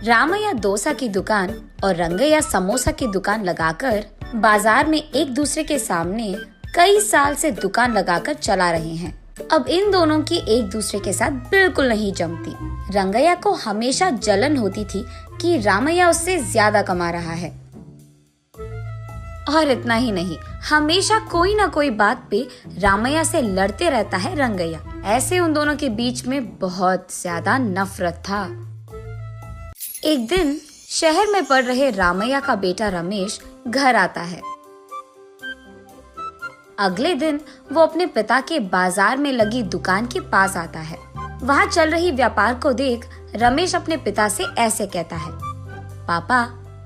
रामैया डोसा की दुकान और रंगैया समोसा की दुकान लगाकर बाजार में एक दूसरे के सामने कई साल से दुकान लगाकर चला रहे हैं। अब इन दोनों की एक दूसरे के साथ बिल्कुल नहीं जमती। रंगैया को हमेशा जलन होती थी कि रामैया उससे ज्यादा कमा रहा है। और इतना ही नहीं, हमेशा कोई ना कोई बात पे रामैया से लड़ते रहता है रंगैया। ऐसे उन दोनों के बीच में बहुत ज्यादा नफरत था। एक दिन शहर में पढ़ रहे रामैया का बेटा रमेश घर आता है। अगले दिन वो अपने पिता के बाजार में लगी दुकान के पास आता है। वहाँ चल रही व्यापार को देख रमेश अपने पिता से ऐसे कहता है, पापा,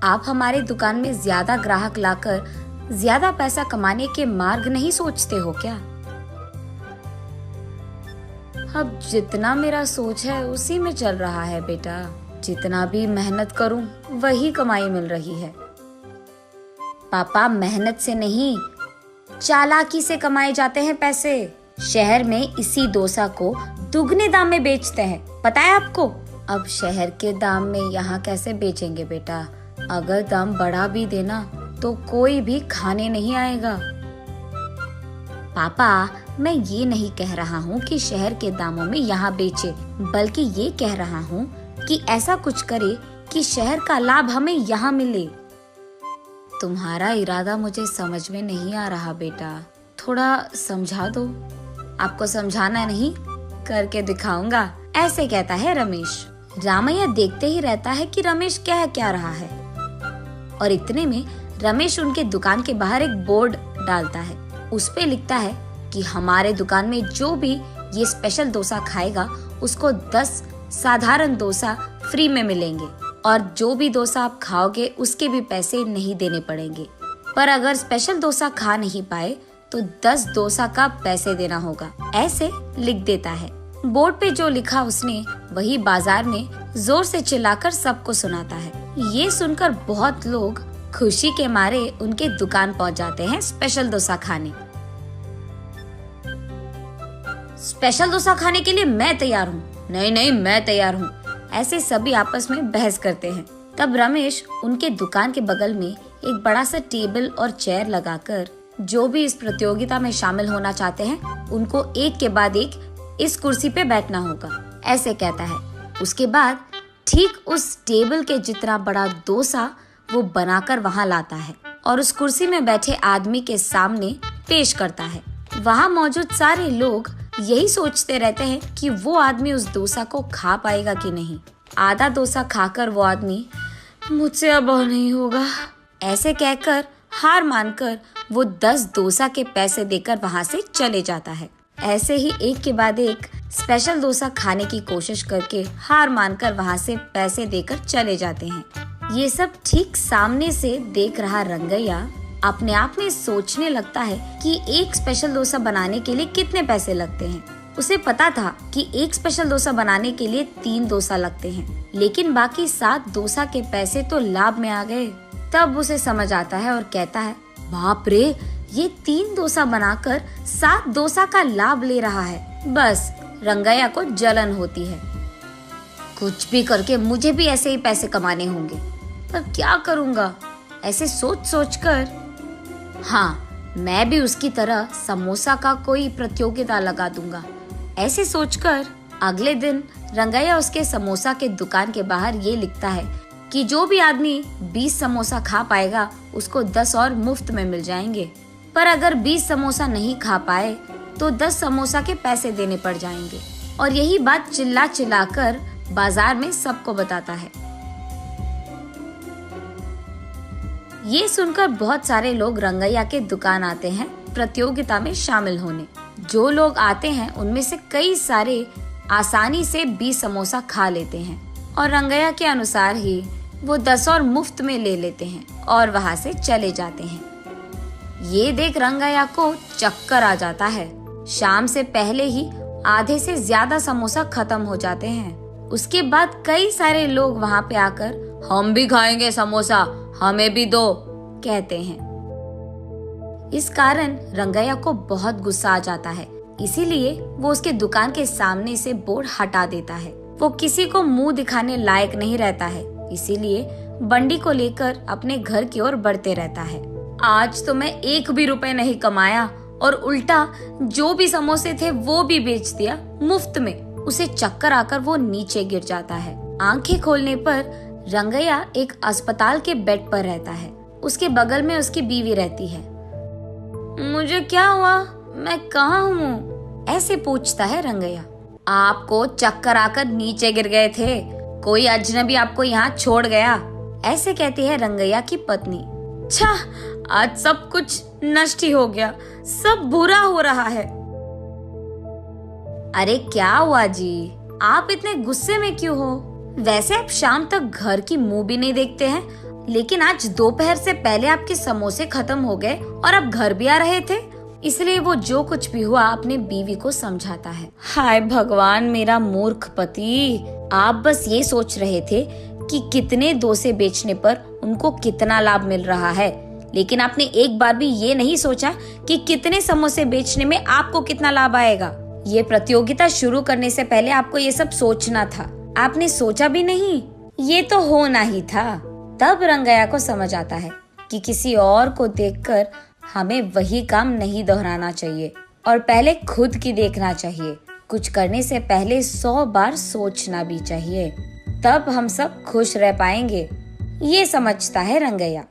आप हमारे दुकान में ज्यादा ग्राहक लाकर ज्यादा पैसा कमाने के मार्ग नहीं सोचते हो क्या? अब जितना मेरा सोच है उसी में चल रहा है बेटा। जितना भी मेहनत करूं वही कमाई मिल रही है। पापा, मेहनत से नहीं, चालाकी से कमाए जाते हैं पैसे। शहर में इसी डोसा को दुगने दाम में बेचते हैं, पता है आपको? अब शहर के दाम में यहाँ कैसे बेचेंगे बेटा? अगर दाम बढ़ा भी देना तो कोई भी खाने नहीं आएगा। पापा, मैं ये नहीं कह रहा हूँ कि शहर के दामों में यहाँ बेचे, बल्कि ये कह रहा हूँ कि ऐसा कुछ करे कि शहर का लाभ हमें यहाँ मिले। तुम्हारा इरादा मुझे समझ में नहीं आ रहा बेटा, थोड़ा समझा दो। आपको समझाना नहीं, करके दिखाऊंगा, ऐसे कहता है रमेश। रामैया देखते ही रहता है कि रमेश कह क्या रहा है। और इतने में रमेश उनके दुकान के बाहर एक बोर्ड डालता है। उस पे लिखता है कि हमारे दुकान में जो भी ये स्पेशल डोसा खाएगा उसको 10 साधारण डोसा फ्री में मिलेंगे, और जो भी डोसा आप खाओगे उसके भी पैसे नहीं देने पड़ेंगे। पर अगर स्पेशल डोसा खा नहीं पाए तो 10 डोसा का पैसे देना होगा, ऐसे लिख देता है। बोर्ड पे जो लिखा उसने वही बाजार में जोर से चिल्लाकर सबको सुनाता है। ये सुनकर बहुत लोग खुशी के मारे उनके दुकान पहुंच जाते हैं स्पेशल डोसा खाने। स्पेशल डोसा खाने के लिए मैं तैयार हूँ। नहीं नहीं, मैं तैयार हूँ। ऐसे सभी आपस में बहस करते हैं। तब रमेश उनके दुकान के बगल में एक बड़ा सा टेबल और चेयर लगाकर जो भी इस प्रतियोगिता में शामिल होना चाहते हैं उनको एक के बाद एक इस कुर्सी पे बैठना होगा, ऐसे कहता है। उसके बाद ठीक उस टेबल के जितना बड़ा डोसा वो बनाकर वहाँ लाता है और उस कुर्सी में बैठे आदमी के सामने पेश करता है। वहाँ मौजूद सारे लोग यही सोचते रहते हैं कि वो आदमी उस डोसा को खा पाएगा कि नहीं। आधा डोसा खाकर वो आदमी, मुझसे अब और नहीं होगा, ऐसे कहकर हार मानकर वो 10 डोसा के पैसे देकर वहाँ से चले जाता है। ऐसे ही एक के बाद एक स्पेशल डोसा खाने की कोशिश करके हार मानकर वहाँ से पैसे देकर चले जाते हैं। ये सब ठीक सामने से देख रहा रंगैया अपने आप में सोचने लगता है कि एक स्पेशल डोसा बनाने के लिए कितने पैसे लगते हैं। उसे पता था कि एक स्पेशल डोसा बनाने के लिए 3 डोसा लगते हैं, लेकिन बाकी 7 डोसा के पैसे तो लाभ में आ गए। तब उसे समझ आता है और कहता है, बाप रे, ये 3 डोसा बनाकर 7 डोसा का लाभ ले रहा है। बस रंगैया को जलन होती है। कुछ भी करके मुझे भी ऐसे ही पैसे कमाने होंगे, पर क्या करूँगा? ऐसे सोच सोच कर, हाँ, मैं भी उसकी तरह समोसा का कोई प्रतियोगिता लगा दूंगा, ऐसे सोचकर अगले दिन रंगैया उसके समोसा के दुकान के बाहर ये लिखता है कि जो भी आदमी 20 समोसा खा पाएगा उसको 10 और मुफ्त में मिल जाएंगे। पर अगर 20 समोसा नहीं खा पाए तो 10 समोसा के पैसे देने पड़ जाएंगे। और यही बात चिल्ला चिल्ला कर बाजार में सबको बताता है। ये सुनकर बहुत सारे लोग रंगैया के दुकान आते हैं प्रतियोगिता में शामिल होने। जो लोग आते हैं उनमें से कई सारे आसानी से 20 समोसा खा लेते हैं और रंगैया के अनुसार ही वो 10 और मुफ्त में ले लेते हैं और वहाँ से चले जाते हैं। ये देख रंगैया को चक्कर आ जाता है। शाम से पहले ही आधे से ज्यादा समोसा खत्म हो जाते हैं। उसके बाद कई सारे लोग वहाँ पे आकर, हम भी खाएंगे समोसा, हमें भी दो, कहते हैं। इस कारण रंगैया को बहुत गुस्सा आ जाता है, इसीलिए वो उसके दुकान के सामने से बोर्ड हटा देता है। वो किसी को मुंह दिखाने लायक नहीं रहता है, इसीलिए बंडी को लेकर अपने घर की ओर बढ़ते रहता है। आज तो मैं 1 भी रुपए नहीं कमाया और उल्टा जो भी समोसे थे वो भी बेच दिया मुफ्त में। उसे चक्कर आकर वो नीचे गिर जाता है। आंखें खोलने पर रंगैया एक अस्पताल के बेड पर रहता है। उसके बगल में उसकी बीवी रहती है। मुझे क्या हुआ, मैं कहाँ हूँ? ऐसे पूछता है रंगैया। आपको चक्कर आकर नीचे गिर गए थे, कोई अजनबी आपको यहाँ छोड़ गया, ऐसे कहती है रंगैया की पत्नी। छा, आज सब कुछ नष्ट ही हो गया, सब बुरा हो रहा है। अरे क्या हुआ जी, आप इतने गुस्से में क्यों हो? वैसे आप शाम तक घर की मुंह भी नहीं देखते हैं, लेकिन आज दोपहर से पहले आपके समोसे खत्म हो गए और आप घर भी आ रहे थे। इसलिए वो जो कुछ भी हुआ अपने बीवी को समझाता है। हाय भगवान, मेरा मूर्ख पति, आप बस ये सोच रहे थे कि कितने डोसे बेचने पर उनको कितना लाभ मिल रहा है, लेकिन आपने एक बार भी ये नहीं सोचा कि कितने समोसे बेचने में आपको कितना लाभ आएगा। ये प्रतियोगिता शुरू करने से पहले आपको ये सब सोचना था, आपने सोचा भी नहीं, ये तो होना ही था। तब रंगैया को समझ आता है कि किसी और को देखकर हमें वही काम नहीं दोहराना चाहिए और पहले खुद की देखना चाहिए। कुछ करने से पहले 100 बार सोचना भी चाहिए, तब हम सब खुश रह पाएंगे। ये समझता है रंगैया।